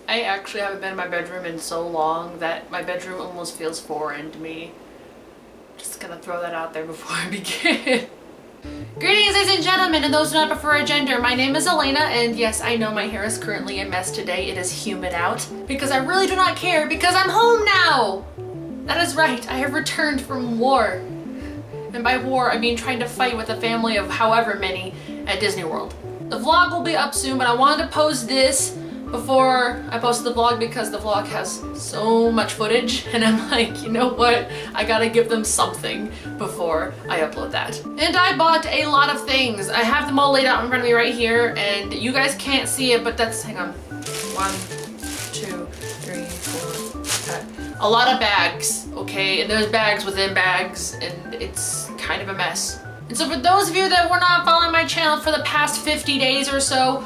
I actually haven't been in my bedroom in so long that my bedroom almost feels foreign to me. Just gonna throw that out there before I begin. Greetings, ladies and gentlemen, and those who do not prefer a gender. My name is Elena, and yes, I know my hair is currently a mess today. It is humid out because I really do not care because I'm home now. That is right, I have returned from war. And by war, I mean trying to fight with a family of however many at Disney World. The vlog will be up soon, but I wanted to post this before I posted the vlog because the vlog has so much footage, and I'm like, you know what? I gotta give them something before I upload that. And I bought a lot of things. I have them all laid out in front of me right here, and you guys can't see it, but that's, hang on. 1, 2, 3, 4, a lot of bags, okay? And there's bags within bags, and it's kind of a mess. And so for those of you that were not following my channel for the past 50 days or so,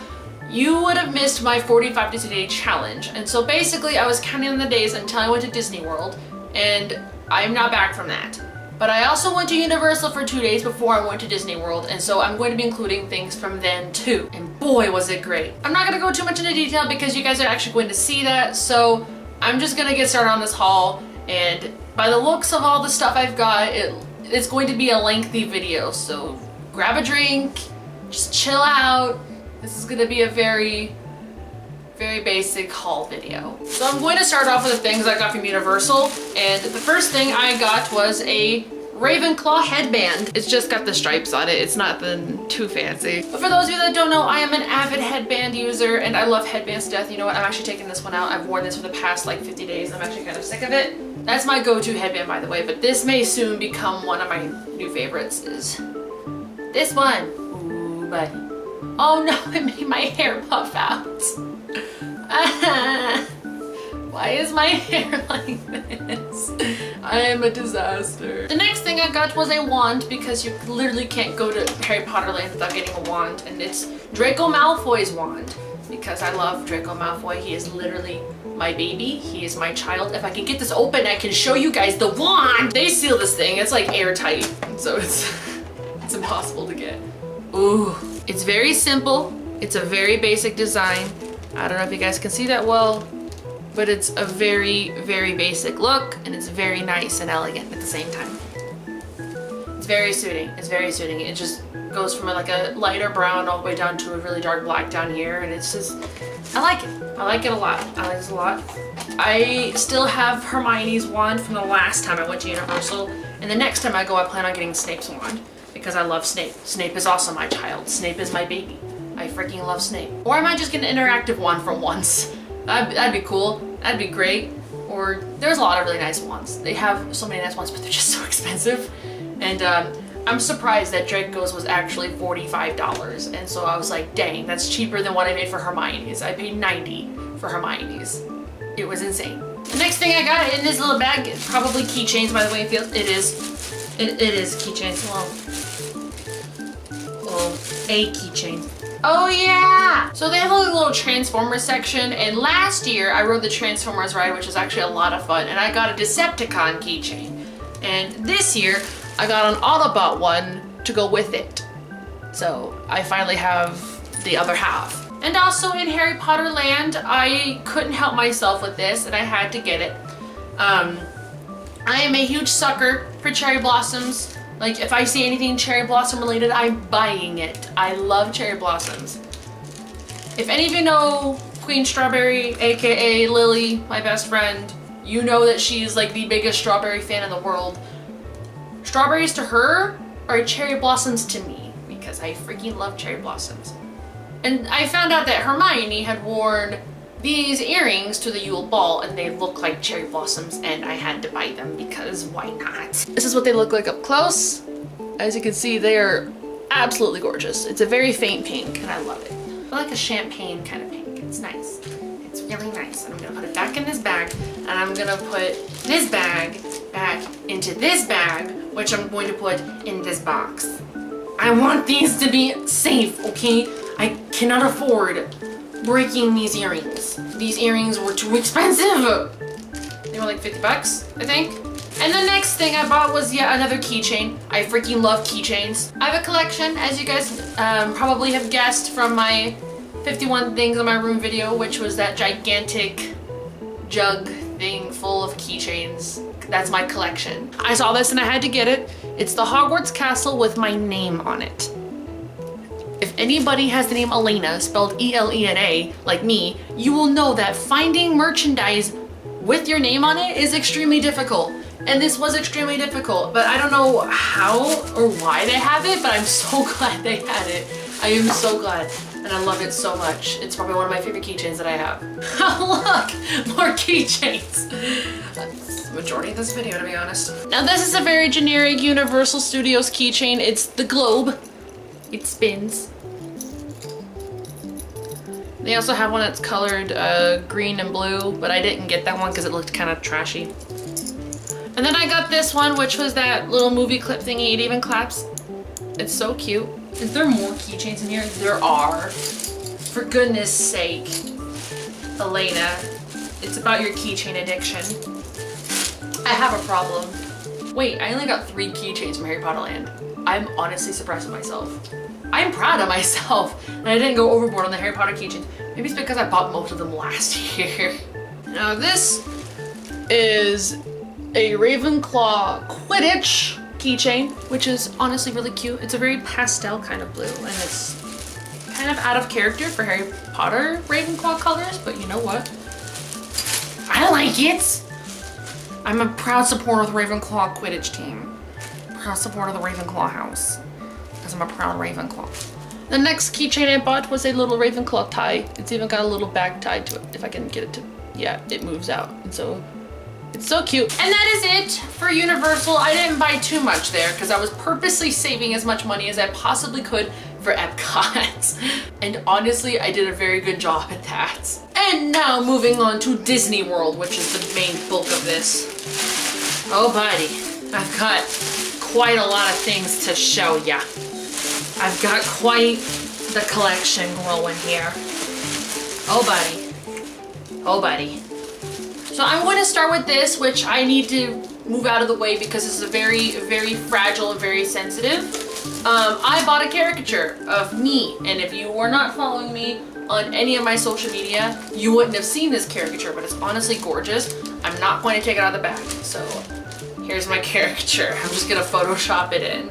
you would have missed my 45 Disney Day challenge. And so basically I was counting the days until I went to Disney World, and I'm not back from that. But I also went to Universal for 2 days before I went to Disney World, and so I'm going to be including things from then too. And boy, was it great. I'm not gonna go too much into detail because you guys are actually going to see that, so I'm just gonna get started on this haul, and by the looks of all the stuff I've got, it's going to be a lengthy video, so grab a drink, just chill out. This is gonna be a very basic haul video. So I'm going to start off with the things I got from Universal, and the first thing I got was a Ravenclaw headband. It's just got the stripes on it. It's nothing too fancy. But for those of you that don't know, I am an avid headband user, and I love headbands to death. You know what? I'm actually taking this one out. I've worn this for the past like 50 days. I'm actually kind of sick of it. That's my go-to headband, by the way, but this may soon become one of my new favorites, is this one. Ooh, buddy. Oh no, it made my hair puff out. Why is my hair like this? I am a disaster. The next thing I got was a wand, because you literally can't go to Harry Potter Land without getting a wand, and it's Draco Malfoy's wand, because I love Draco Malfoy. He is literally my baby. He is my child. If I can get this open, I can show you guys the wand. They seal this thing. It's like airtight, so it's impossible to get. Ooh. It's very simple. It's a very basic design. I don't know if you guys can see that well, but it's a very basic look, and it's very nice and elegant at the same time. It's very suiting. It's very suiting. It just goes from like a lighter brown all the way down to a really dark black down here, and it's just, I like it. I like it a lot. I like this a lot. I still have Hermione's wand from the last time I went to Universal, and the next time I go I plan on getting Snape's wand, because I love Snape. Snape is also my child. Snape is my baby. I freaking love Snape. Or I might just get an interactive one for once. That'd be cool. That'd be great. Or there's a lot of really nice ones. They have so many nice ones, but they're just so expensive. And I'm surprised that Draco's was actually $45. And so I was like, dang, that's cheaper than what I made for Hermione's. I paid $90 for Hermione's. It was insane. The next thing I got in this little bag is probably keychains, by the way it feels. It is keychains. Well, a keychain. Oh yeah! So they have a little Transformers section, and last year I rode the Transformers ride, which was actually a lot of fun, and I got a Decepticon keychain. And this year I got an Autobot one to go with it. So I finally have the other half. And also in Harry Potter Land, I couldn't help myself with this, and I had to get it. I am a huge sucker for cherry blossoms. Like, if I see anything cherry blossom related, I'm buying it. I love cherry blossoms. If any of you know Queen Strawberry, aka Lily, my best friend, you know that she's like the biggest strawberry fan in the world. Strawberries to her are cherry blossoms to me, because I freaking love cherry blossoms. And I found out that Hermione had worn these earrings to the Yule Ball, and they look like cherry blossoms, and I had to buy them because why not? This is what they look like up close. As you can see, they are absolutely gorgeous. It's a very faint pink, and I love it. I like a champagne kind of pink. It's nice. It's really nice. And I'm gonna put it back in this bag, and I'm gonna put this bag back into this bag, which I'm going to put in this box. I want these to be safe, okay? I cannot afford breaking these earrings. These earrings were too expensive. They were like 50 bucks, I think. And the next thing I bought was yet another keychain. I freaking love keychains. I have a collection, as you guys probably have guessed from my 51 things in my room video, which was that gigantic jug thing full of keychains. That's my collection. I saw this and I had to get it. It's the Hogwarts castle with my name on it. If anybody has the name Elena, spelled E-L-E-N-A, like me, you will know that finding merchandise with your name on it is extremely difficult. And this was extremely difficult, but I don't know how or why they have it, but I'm so glad they had it. I am so glad, and I love it so much. It's probably one of my favorite keychains that I have. Look, more keychains. That's the majority of this video, to be honest. Now this is a very generic Universal Studios keychain. It's the globe. It spins. They also have one that's colored green and blue, but I didn't get that one because it looked kind of trashy. And then I got this one, which was that little movie clip thingy. It even claps. It's so cute. Is there more keychains in here? There are. For goodness sake, Elena, it's about your keychain addiction. I have a problem. Wait, I only got 3 keychains from Harry Potter Land. I'm honestly surprised with myself. I'm proud of myself, and I didn't go overboard on the Harry Potter keychains. Maybe it's because I bought most of them last year. Now this is a Ravenclaw Quidditch keychain, which is honestly really cute. It's a very pastel kind of blue, and it's kind of out of character for Harry Potter Ravenclaw colors, but you know what? I like it! I'm a proud supporter of the Ravenclaw Quidditch team. Proud supporter of the Ravenclaw house. Because I'm a proud Ravenclaw. The next keychain I bought was a little Ravenclaw tie. It's even got a little bag tied to it. If I can get it to, yeah, it moves out. And so, it's so cute. And that is it for Universal. I didn't buy too much there because I was purposely saving as much money as I possibly could for Epcot. And honestly, I did a very good job at that. And now moving on to Disney World, which is the main bulk of this. Oh buddy, I've got quite a lot of things to show ya. I've got quite the collection growing here. Oh buddy. Oh buddy. So I'm going to start with this, which I need to move out of the way because this is a very, very fragile and very sensitive. I bought a caricature of me, and if you were not following me on any of my social media, you wouldn't have seen this caricature, but it's honestly gorgeous. I'm not going to take it out of the bag, so here's my caricature. I'm just gonna Photoshop it in.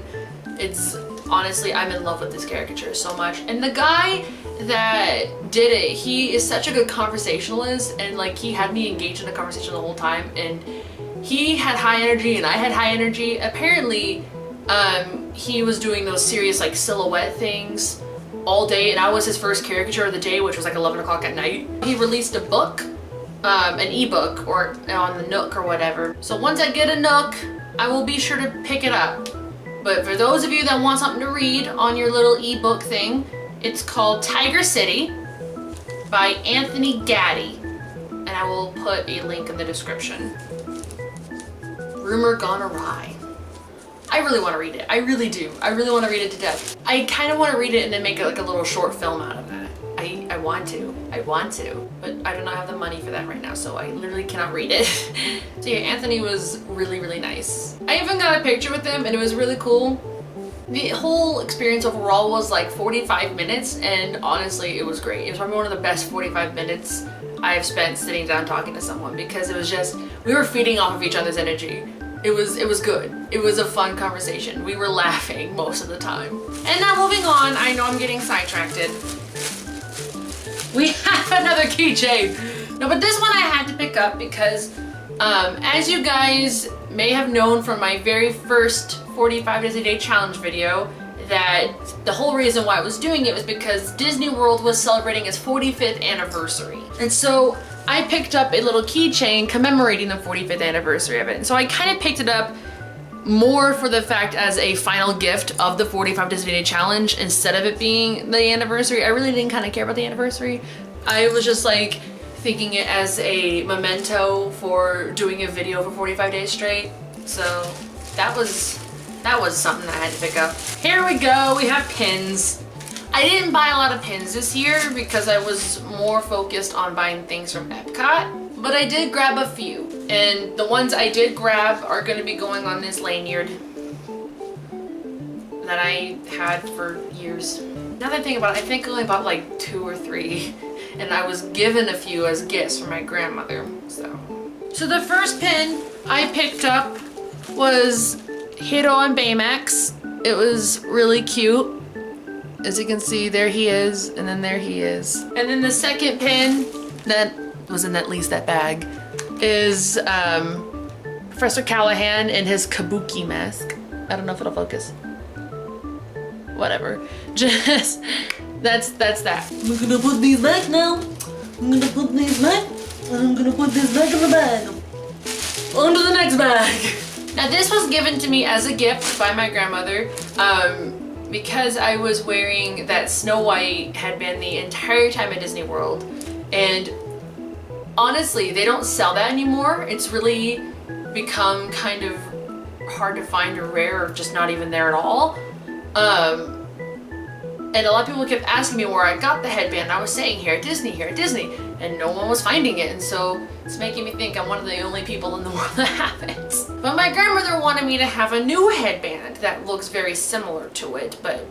It's honestly, I'm in love with this caricature so much. And the guy that did it, he is such a good conversationalist, and like he had me engaged in a conversation the whole time, and he had high energy and I had high energy. Apparently, he was doing those serious like silhouette things all day, and I was his first caricature of the day, which was like 11 o'clock at night. He released a book, an ebook, or on the Nook or whatever. So once I get a Nook, I will be sure to pick it up. But for those of you that want something to read on your little ebook thing, it's called Tiger City by Anthony Gaddy, and I will put a link in the description. Rumor Gone Awry. I really want to read it. I really do. I really want to read it to death. I kind of want to read it and then make it like a little short film out of that. I want to. I want to. But I do not have the money for that right now, so I literally cannot read it. So yeah, Anthony was really, really nice. I even got a picture with him and it was really cool. The whole experience overall was like 45 minutes, and honestly, it was great. It was probably one of the best 45 minutes I've spent sitting down talking to someone, because it was just, we were feeding off of each other's energy. It was good. It was a fun conversation. We were laughing most of the time. And now moving on, I know I'm getting sidetracked. We have another keychain. No, but this one I had to pick up because as you guys may have known from my very first 45 Days a Day challenge video, that the whole reason why I was doing it was because Disney World was celebrating its 45th anniversary. And so I picked up a little keychain commemorating the 45th anniversary of it. And so I kind of picked it up more for the fact as a final gift of the 45 Days a Day challenge instead of it being the anniversary. I really didn't kind of care about the anniversary. I was just like thinking it as a memento for doing a video for 45 days straight. So that was something I had to pick up. Here we go, we have pins. I didn't buy a lot of pins this year because I was more focused on buying things from Epcot, but I did grab a few. And the ones I did grab are gonna be going on this lanyard that I had for years. Now that I think about it, I think I only bought like 2 or 3. And I was given a few as gifts from my grandmother, so. So the first pin I picked up was Hiro and Baymax. It was really cute. As you can see, there he is, and then there he is. And then the second pin that was in at least that bag is Professor Callahan in his kabuki mask. I don't know if it'll focus. Whatever. Just, that's that. I'm gonna put these back now. I'm gonna put these back. And I'm gonna put this back in the bag. On to the next bag. Now this was given to me as a gift by my grandmother because I was wearing that Snow White headband the entire time at Disney World. And honestly, they don't sell that anymore. It's really become kind of hard to find or rare or just not even there at all. And a lot of people kept asking me where I got the headband. I was saying here at Disney, and no one was finding it. And so it's making me think I'm one of the only people in the world that have it. But my grandmother wanted me to have a new headband that looks very similar to it, but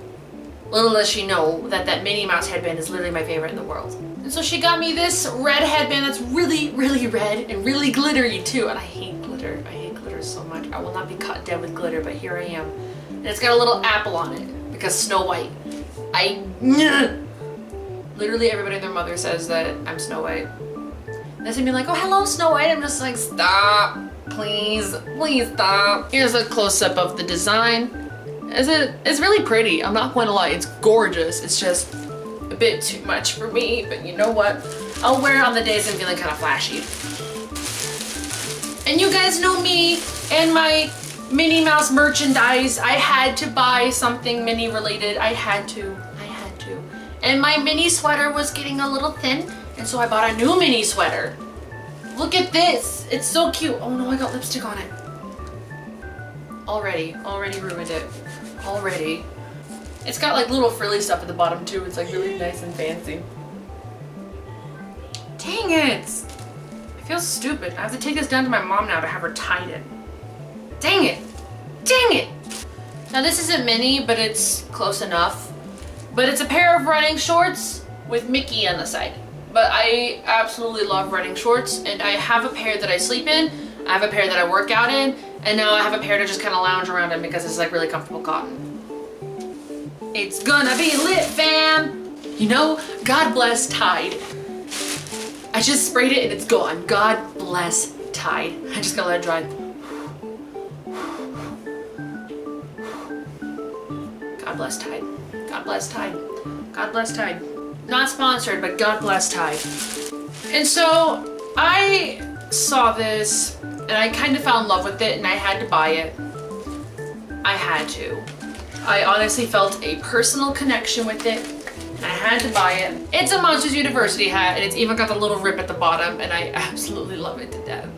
little does she know that that Minnie Mouse headband is literally my favorite in the world. And so she got me this red headband that's really, really red and really glittery too. And I hate glitter. I hate glitter so much. I will not be cut dead with glitter, but here I am. And it's got a little apple on it because Snow White. Literally everybody and their mother says that I'm Snow White. And they be like, oh, hello, Snow White. I'm just like, stop, please, please stop. Here's a close-up of the design. It's really pretty. I'm not going to lie, it's gorgeous. It's just a bit too much for me, but you know what? I'll wear it on the days I'm feeling kind of flashy. And you guys know me and my Minnie Mouse merchandise. I had to buy something Minnie related. I had to. And my Minnie sweater was getting a little thin, and so I bought a new Minnie sweater. Look at this. It's so cute. Oh no, I got lipstick on it. Already ruined it. Already. It's got like little frilly stuff at the bottom too. It's like really nice and fancy. Dang it. I feel stupid. I have to take this down to my mom now to have her tied it. Dang it. Dang it. Now this isn't Minnie, but it's close enough. But it's a pair of running shorts with Mickey on the side. But I absolutely love running shorts, and I have a pair that I sleep in, I have a pair that I work out in, and now I have a pair to just kind of lounge around in because it's like really comfortable cotton. It's gonna be lit, fam! You know, God bless Tide. I just sprayed it and it's gone. God bless Tide. I just gotta let it dry. God bless Tide. God bless Tide. God bless Tide. Not sponsored, but God bless Tide. And so I saw this and I kind of fell in love with it and I had to buy it. I had to. I honestly felt a personal connection with it and I had to buy it. It's a Monsters University hat and it's even got the little rip at the bottom and I absolutely love it to death.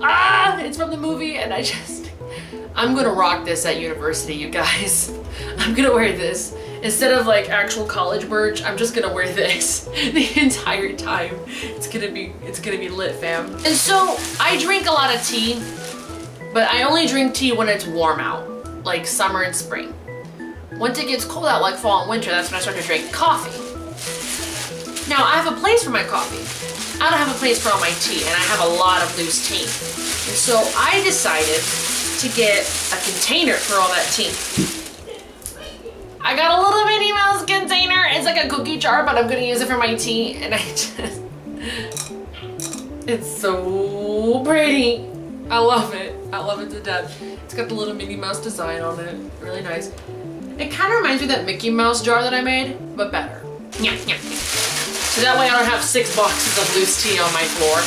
Ah, it's from the movie and I'm gonna rock this at university, you guys. I'm gonna wear this. Instead of like actual college merch, I'm just gonna wear this the entire time. It's gonna be lit, fam. And so I drink a lot of tea, but I only drink tea when it's warm out, like summer and spring. Once it gets cold out, like fall and winter, that's when I start to drink coffee. Now I have a place for my coffee. I don't have a place for all my tea, and I have a lot of loose tea. And so I decided to get a container for all that tea. I got a little Minnie Mouse container. It's like a cookie jar, but I'm gonna use it for my tea. And it's so pretty. I love it. I love it to death. It's got the little Minnie Mouse design on it. Really nice. It kind of reminds me of that Mickey Mouse jar that I made, but better. So that way I don't have 6 boxes of loose tea on my floor.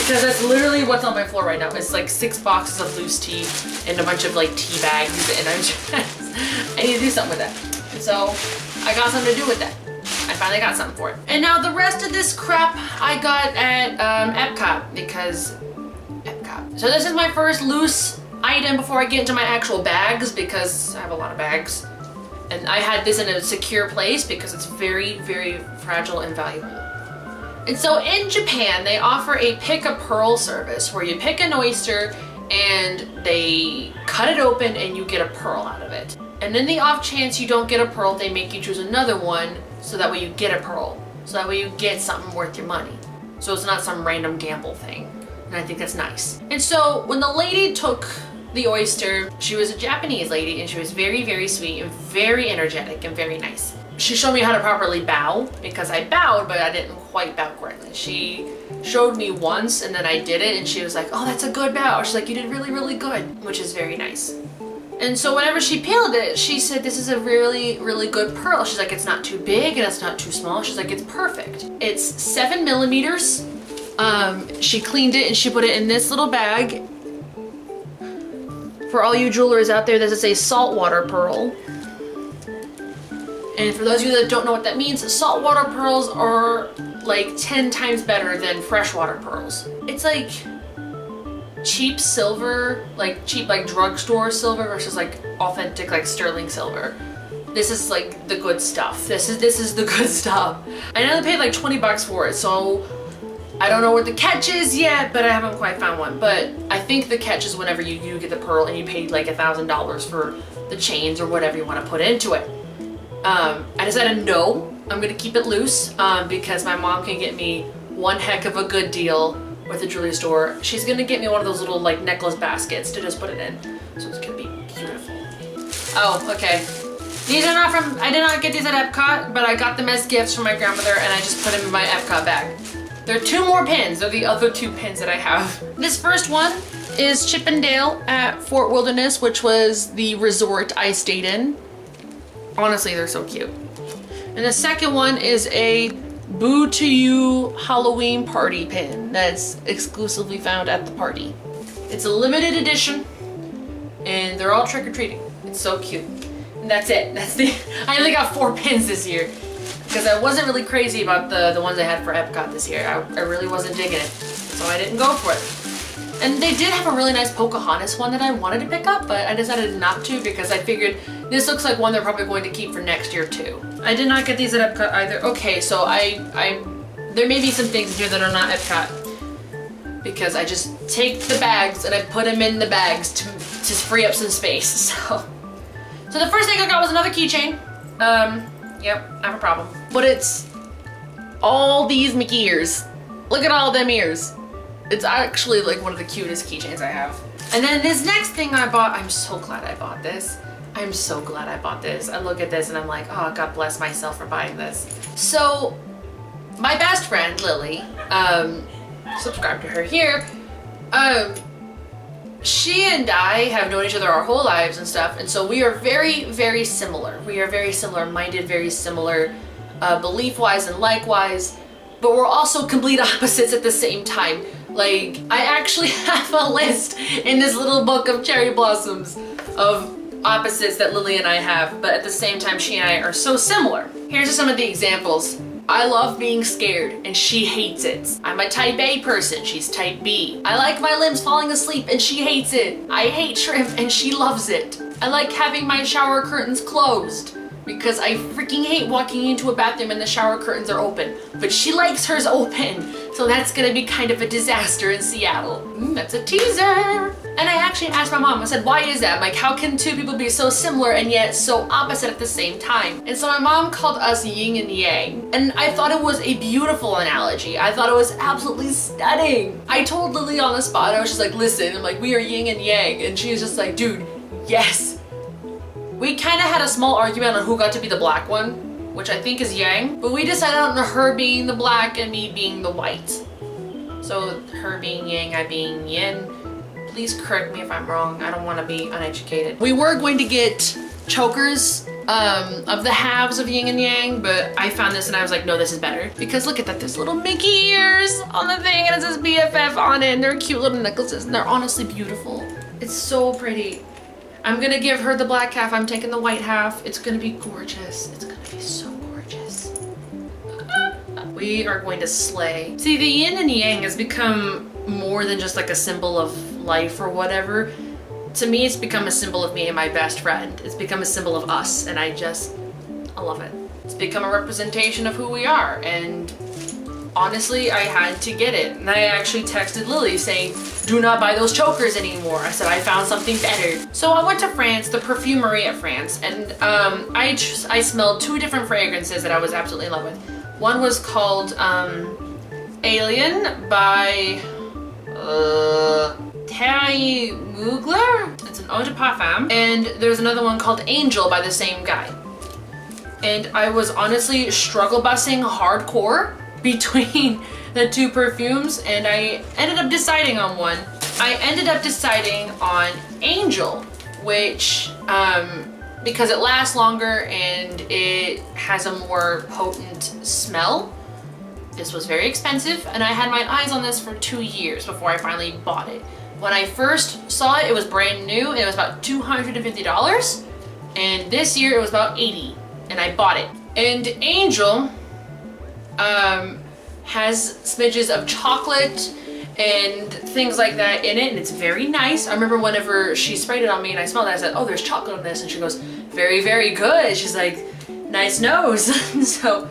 Because that's literally what's on my floor right now. It's like 6 boxes of loose tea and a bunch of like tea bags, and I need to do something with that. And so I got something to do with that. I finally got something for it. And now the rest of this crap I got at Epcot because Epcot. So this is my first loose item before I get into my actual bags because I have a lot of bags. And I had this in a secure place because it's very, very fragile and valuable. And so in Japan, they offer a pick a pearl service where you pick an oyster and they cut it open and you get a pearl out of it. And in the off chance you don't get a pearl, they make you choose another one so that way you get a pearl. So that way you get something worth your money. So it's not some random gamble thing. And I think that's nice. And so when the lady took the oyster, she was a Japanese lady and she was very, very sweet and very energetic and very nice. She showed me how to properly bow because I bowed, but I didn't quite bow correctly. She showed me once and then I did it and she was like, oh, that's a good bow. She's like, you did really, really good, which is very nice. And so whenever she peeled it, she said, this is a really, really good pearl. She's like, it's not too big and it's not too small. She's like, it's perfect. It's 7 millimeters. She cleaned it and she put it in this little bag. For all you jewelers out there, this is a saltwater pearl. And for those of you that don't know what that means, saltwater pearls are like 10 times better than freshwater pearls. It's like cheap silver, like cheap like drugstore silver versus like authentic like sterling silver. This is like the good stuff. This is the good stuff. I know they paid like 20 bucks for it, so I don't know what the catch is yet, but I haven't quite found one. But I think the catch is whenever you get the pearl and you paid like $1,000 for the chains or whatever you want to put into it. I decided no, I'm gonna keep it loose because my mom can get me one heck of a good deal with the jewelry store. She's gonna get me one of those little like necklace baskets to just put it in. So it's gonna be beautiful. Oh, okay. These are not from, I did not get these at Epcot, but I got them as gifts from my grandmother and I just put them in my Epcot bag. There are 2 more pins. They're the other 2 pins that I have. This first one is Chippendale at Fort Wilderness, which was the resort I stayed in. Honestly, they're so cute. And the second one is a Boo to You Halloween party pin that's exclusively found at the party. It's a limited edition and they're all trick-or-treating. It's so cute. And that's it. I only got 4 pins this year because I wasn't really crazy about the ones I had for Epcot this year. I really wasn't digging it, so I didn't go for it. And they did have a really nice Pocahontas one that I wanted to pick up, but I decided not to because I figured this looks like one they're probably going to keep for next year too. I did not get these at Epcot either. Okay, so there may be some things here that are not Epcot because I just take the bags and I put them in the bags to free up some space. So the first thing I got was another keychain. Yep, I have a problem. But it's all these Mickey ears. Look at all them ears. It's actually like one of the cutest keychains I have. And then this next thing I bought, I'm so glad I bought this. I'm so glad I bought this. I look at this and I'm like, oh, God bless myself for buying this. So my best friend, Lily, subscribe to her here. She and I have known each other our whole lives and stuff. And so we are very, very similar. We are very similar minded, very similar belief-wise and likewise, but we're also complete opposites at the same time. Like, I actually have a list in this little book of cherry blossoms of opposites that Lily and I have, but at the same time, she and I are so similar. Here's some of the examples. I love being scared, and she hates it. I'm a type A person, she's type B. I like my limbs falling asleep, and she hates it. I hate shrimp, and she loves it. I like having my shower curtains closed, because I freaking hate walking into a bathroom and the shower curtains are open. But she likes hers open, so that's gonna be kind of a disaster in Seattle. That's a teaser. And I actually asked my mom, I said, why is that? I'm like, how can 2 people be so similar and yet so opposite at the same time? And so my mom called us yin and yang. And I thought it was a beautiful analogy. I thought it was absolutely stunning. I told Lily on the spot, I was just like, listen, I'm like, we are yin and yang. And she was just like, dude, yes. We kind of had a small argument on who got to be the black one, which I think is yang, but we decided on her being the black and me being the white. So her being yang, I being yin. Please correct me if I'm wrong. I don't want to be uneducated. We were going to get chokers of the halves of yin and yang, but I found this and I was like, no, this is better. Because look at that, there's little Mickey ears on the thing and it says BFF on it and they're cute little necklaces and they're honestly beautiful. It's so pretty. I'm gonna give her the black half, I'm taking the white half. It's gonna be gorgeous. It's gonna be so gorgeous. We are going to slay. See, the yin and yang has become more than just like a symbol of life or whatever. To me, it's become a symbol of me and my best friend. It's become a symbol of us, and I love it. It's become a representation of who we are, and honestly, I had to get it. And I actually texted Lily saying, do not buy those chokers anymore. I said, I found something better. So I went to France, the perfumery at France, and I smelled 2 different fragrances that I was absolutely in love with. One was called Alien by Terry Mugler. It's an eau de parfum. And there's another one called Angel by the same guy. And I was honestly struggle busing hardcore between the 2 perfumes, and I ended up deciding on one. I ended up deciding on Angel, which, because it lasts longer and it has a more potent smell. This was very expensive, and I had my eyes on this for 2 years before I finally bought it. When I first saw it, it was brand new, and it was about $250, and this year it was about $80, and I bought it. And Angel has smidges of chocolate and things like that in it, and it's very nice. I remember whenever she sprayed it on me and I smelled it, I said, oh, there's chocolate on this, and she goes, very, very good. She's like, nice nose. So,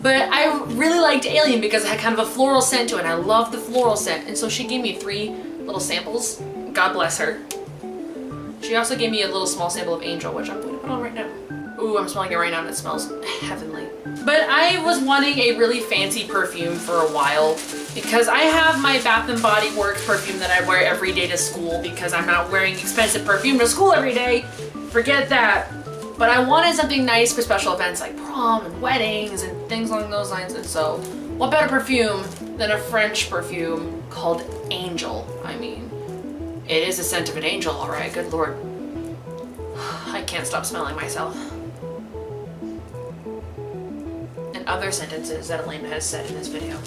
but I really liked Alien because it had kind of a floral scent to it, and I love the floral scent, and so she gave me 3 little samples. God bless her. She also gave me a little small sample of Angel, which I'm going to put on right now. Ooh, I'm smelling it right now and it smells heavenly. But I was wanting a really fancy perfume for a while because I have my Bath & Body Works perfume that I wear every day to school because I'm not wearing expensive perfume to school every day. Forget that. But I wanted something nice for special events like prom and weddings and things along those lines. And so, what better perfume than a French perfume called Angel? I mean, it is the scent of an angel, all right, good Lord. I can't stop smelling myself. And other sentences that Elena has said in this video.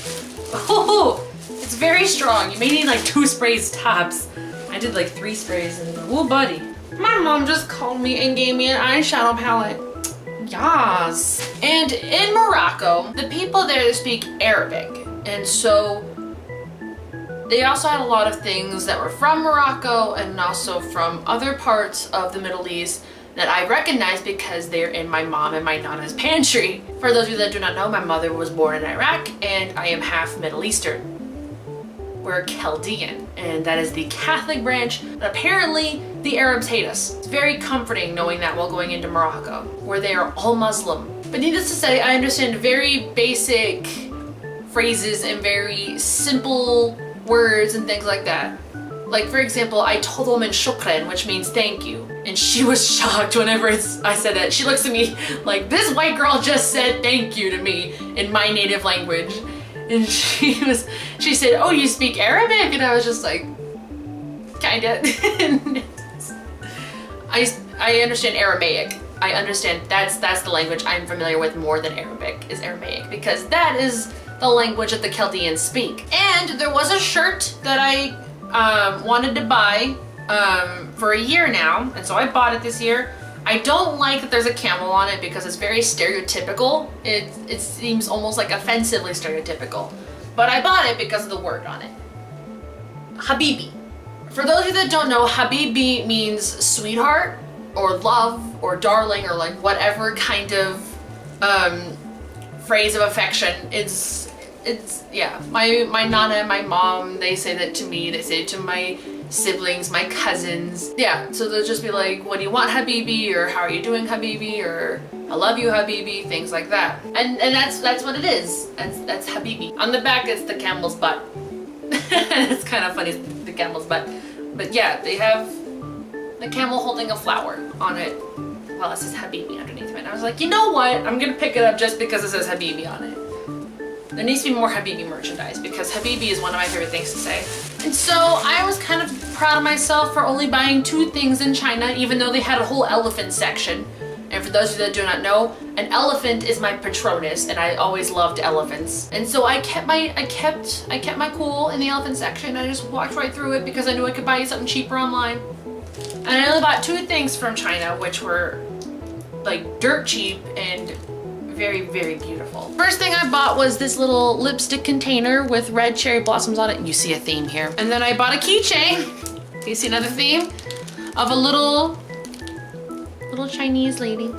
Oh, it's very strong. You may need like 2 sprays tops. I did like 3 sprays and oh buddy. My mom just called me and gave me an eyeshadow palette. Yes. And in Morocco, the people there speak Arabic. And so they also had a lot of things that were from Morocco and also from other parts of the Middle East that I recognize because they're in my mom and my nana's pantry. For those of you that do not know, my mother was born in Iraq and I am half Middle Eastern. We're Chaldean, and that is the Catholic branch. And apparently, the Arabs hate us. It's very comforting knowing that while going into Morocco, where they are all Muslim. But needless to say, I understand very basic phrases and very simple words and things like that. Like, for example, I told a woman shukran, which means thank you. And she was shocked whenever I said that. She looks at me like, this white girl just said thank you to me in my native language. And she said, oh, you speak Arabic? And I was just like, kinda. I understand Aramaic. I understand that's the language I'm familiar with more than Arabic is Aramaic, because that is the language that the Chaldeans speak. And there was a shirt that I wanted to buy for a year now, and so I bought it this year. I don't like that there's a camel on it because it's very stereotypical. It seems almost like offensively stereotypical. But I bought it because of the word on it. Habibi. For those of you that don't know, Habibi means sweetheart or love or darling or like whatever kind of phrase of affection. It's yeah. My nana and my mom, they say that to me. They say it to my siblings, my cousins. Yeah, so they'll just be like, what do you want, Habibi? Or how are you doing, Habibi? Or I love you, Habibi, things like that. And that's what it is. That's Habibi. On the back, it's the camel's butt. It's kind of funny, the camel's butt. But yeah, they have the camel holding a flower on it. Well, it says Habibi underneath it. And I was like, you know what? I'm gonna pick it up just because it says Habibi on it. There needs to be more Habibi merchandise because Habibi is one of my favorite things to say. And so I was kind of proud of myself for only buying 2 things in China, even though they had a whole elephant section. And for those of you that do not know, an elephant is my patronus, and I always loved elephants. And so I kept my cool in the elephant section. I just walked right through it because I knew I could buy something cheaper online. And I only bought 2 things from China, which were like dirt cheap and very, very beautiful. First thing I bought was this little lipstick container with red cherry blossoms on it. You see a theme here. And then I bought a keychain. Do you see another theme? Of a little Chinese lady.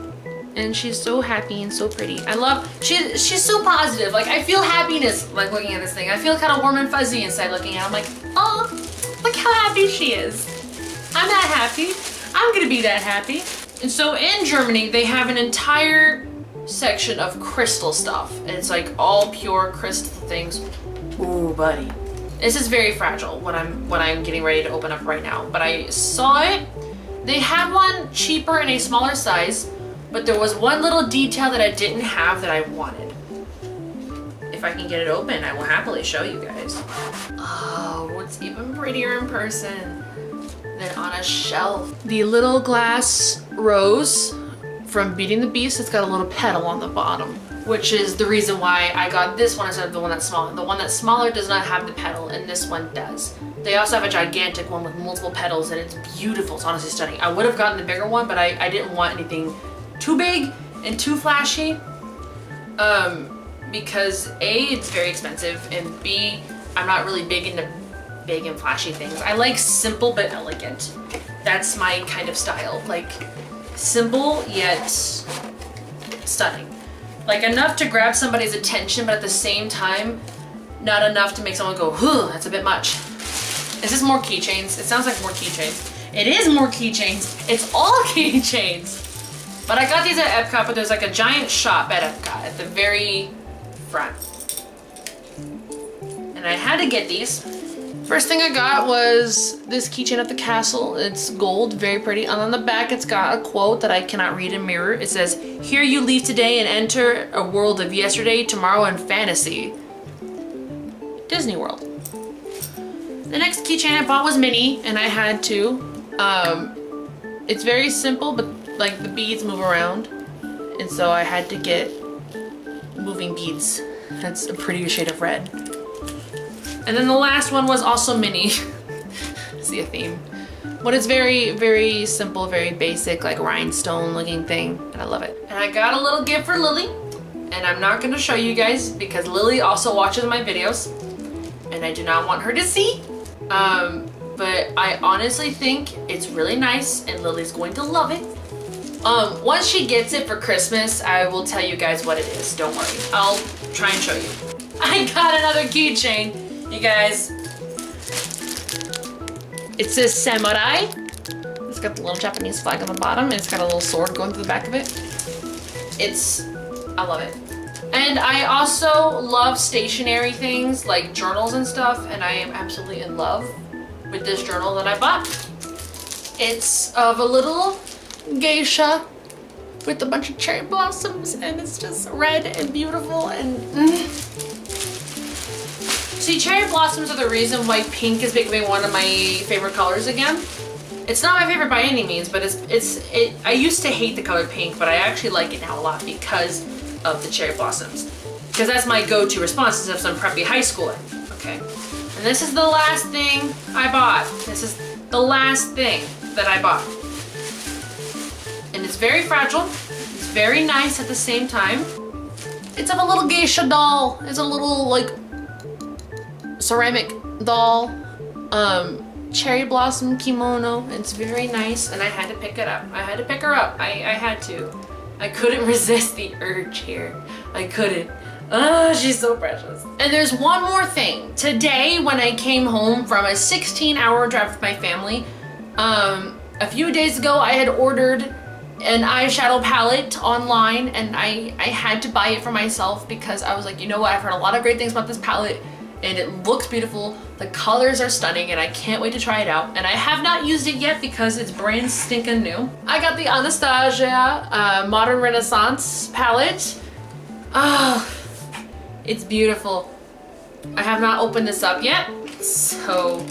And she's so happy and so pretty. I love, she's so positive. Like, I feel happiness, like, looking at this thing. I feel kind of warm and fuzzy inside looking at it. I'm like, oh, look how happy she is. I'm that happy. I'm gonna be that happy. And so in Germany, they have an entire section of crystal stuff. And it's like all pure crystal things. Ooh, buddy. This is very fragile, what I'm getting ready to open up right now. But I saw it. They have one cheaper in a smaller size, but there was one little detail that I didn't have that I wanted. If I can get it open, I will happily show you guys. Oh, what's even prettier in person than on a shelf? The little glass rose from Beating the Beast. It's got a little petal on the bottom, which is the reason why I got this one instead of the one that's smaller. The one that's smaller does not have the petal, and this one does. They also have a gigantic one with multiple petals, and it's beautiful. It's honestly stunning. I would have gotten the bigger one, but I didn't want anything too big and too flashy, because A, it's very expensive, and B, I'm not really big into big and flashy things. I like simple but elegant. That's my kind of style. Like, simple yet stunning. Like, enough to grab somebody's attention, but at the same time, not enough to make someone go, "Whew, that's a bit much." Is this more keychains? It sounds like more keychains. It is more keychains. It's all keychains. But I got these at Epcot, but there's like a giant shop at Epcot at the very front. And I had to get these. First thing I got was this keychain at the castle. It's gold, very pretty. And on the back, it's got a quote that I cannot read in mirror. It says, "Here you leave today and enter a world of yesterday, tomorrow, and fantasy." Disney World. The next keychain I bought was Minnie, and I had to. It's very simple, but like the beads move around. And so I had to get moving beads. That's a prettier shade of red. And then the last one was also Minnie. See a theme. But it's very, very simple, very basic, like rhinestone looking thing. And I love it. And I got a little gift for Lily. And I'm not gonna show you guys because Lily also watches my videos. And I do not want her to see. But I honestly think it's really nice and Lily's going to love it. Once she gets it for Christmas, I will tell you guys what it is. Don't worry. I'll try and show you. I got another keychain. You guys, it says samurai. It's got the little Japanese flag on the bottom and it's got a little sword going through the back of it. I love it. And I also love stationery things like journals and stuff, and I am absolutely in love with this journal that I bought. It's of a little geisha with a bunch of cherry blossoms, and it's just red and beautiful and See, cherry blossoms are the reason why pink is becoming one of my favorite colors again. It's not my favorite by any means, but I used to hate the color pink, but I actually like it now a lot because of the cherry blossoms. Because that's my go-to response of some preppy high schooler. Okay. And this is the last thing I bought. This is the last thing that I bought. And it's very fragile. It's very nice at the same time. It's of a little geisha doll. It's a little like ceramic doll. Cherry blossom kimono. It's very nice and I had to pick it up. I had to pick her up. I had to. I couldn't resist the urge here. I couldn't. Oh, she's so precious. And there's one more thing. Today, when I came home from a 16-hour drive with my family, a few days ago I had ordered an eyeshadow palette online and I had to buy it for myself because I was like, you know what, I've heard a lot of great things about this palette and it looks beautiful. The colors are stunning and I can't wait to try it out. And I have not used it yet because it's brand stinking new. I got the Anastasia Modern Renaissance palette. Oh, it's beautiful. I have not opened this up yet, so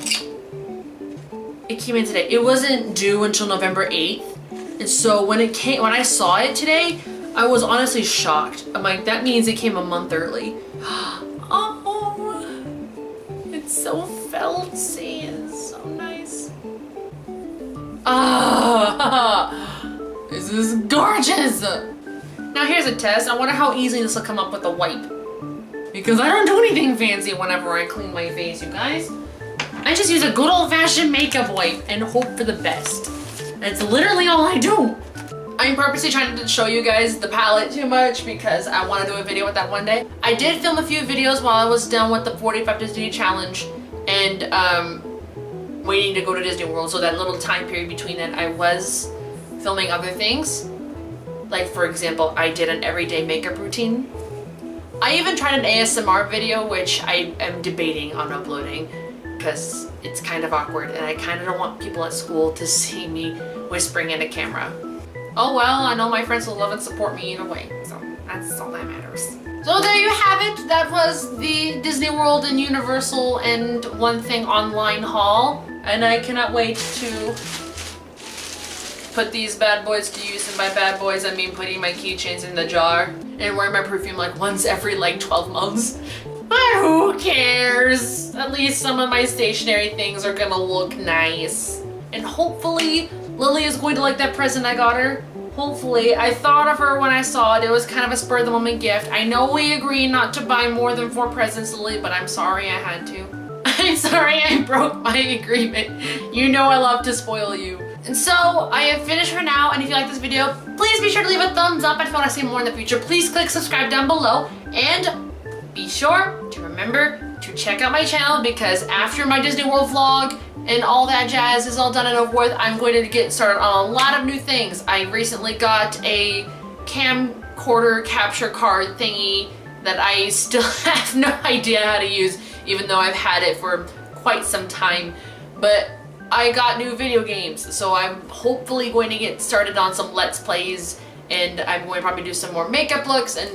it came in today. It wasn't due until November 8th. And so when I saw it today, I was honestly shocked. I'm like, that means it came a month early. Oh, it's so felty and so nice. Ah, this is gorgeous. Now here's a test. I wonder how easily this will come up with a wipe. Because I don't do anything fancy whenever I clean my face, you guys. I just use a good old-fashioned makeup wipe and hope for the best. That's literally all I do. I'm purposely trying to show you guys the palette too much because I want to do a video with that one day. I did film a few videos while I was done with the 45 Disney challenge and waiting to go to Disney World, so that little time period between it I was filming other things. Like for example, I did an everyday makeup routine. I even tried an ASMR video, which I am debating on uploading because it's kind of awkward and I kind of don't want people at school to see me whispering in a camera. Oh well, I know my friends will love and support me either way, so that's all that matters. So there you have it. That was the Disney World and Universal and One Thing Online haul. And I cannot wait to put these bad boys to use. And by bad boys, I mean putting my keychains in the jar and wearing my perfume like once every like 12 months. But who cares? At least some of my stationery things are gonna look nice. And hopefully Lily is going to like that present I got her. Hopefully. I thought of her when I saw it. It was kind of a spur of the moment gift. I know we agreed not to buy more than 4 presents, Lily, but I'm sorry I had to. I'm sorry I broke my agreement. You know I love to spoil you. And so I have finished for now, and if you like this video, please be sure to leave a thumbs up. If you want to see more in the future, please click subscribe down below, and be sure to remember to check out my channel because after my Disney World vlog and all that jazz is all done and over with, I'm going to get started on a lot of new things. I recently got a camcorder capture card thingy that I still have no idea how to use, even though I've had it for quite some time. But I got new video games, so I'm hopefully going to get started on some Let's Plays, and I'm going to probably do some more makeup looks, and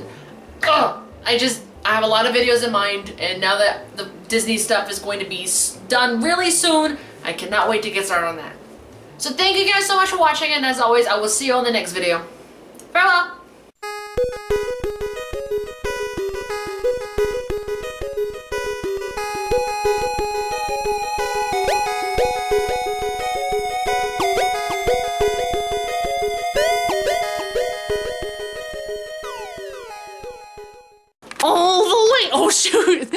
I have a lot of videos in mind, and now that the Disney stuff is going to be done really soon, I cannot wait to get started on that. So thank you guys so much for watching, and as always, I will see you on the next video. Farewell! All the way. Oh shoot.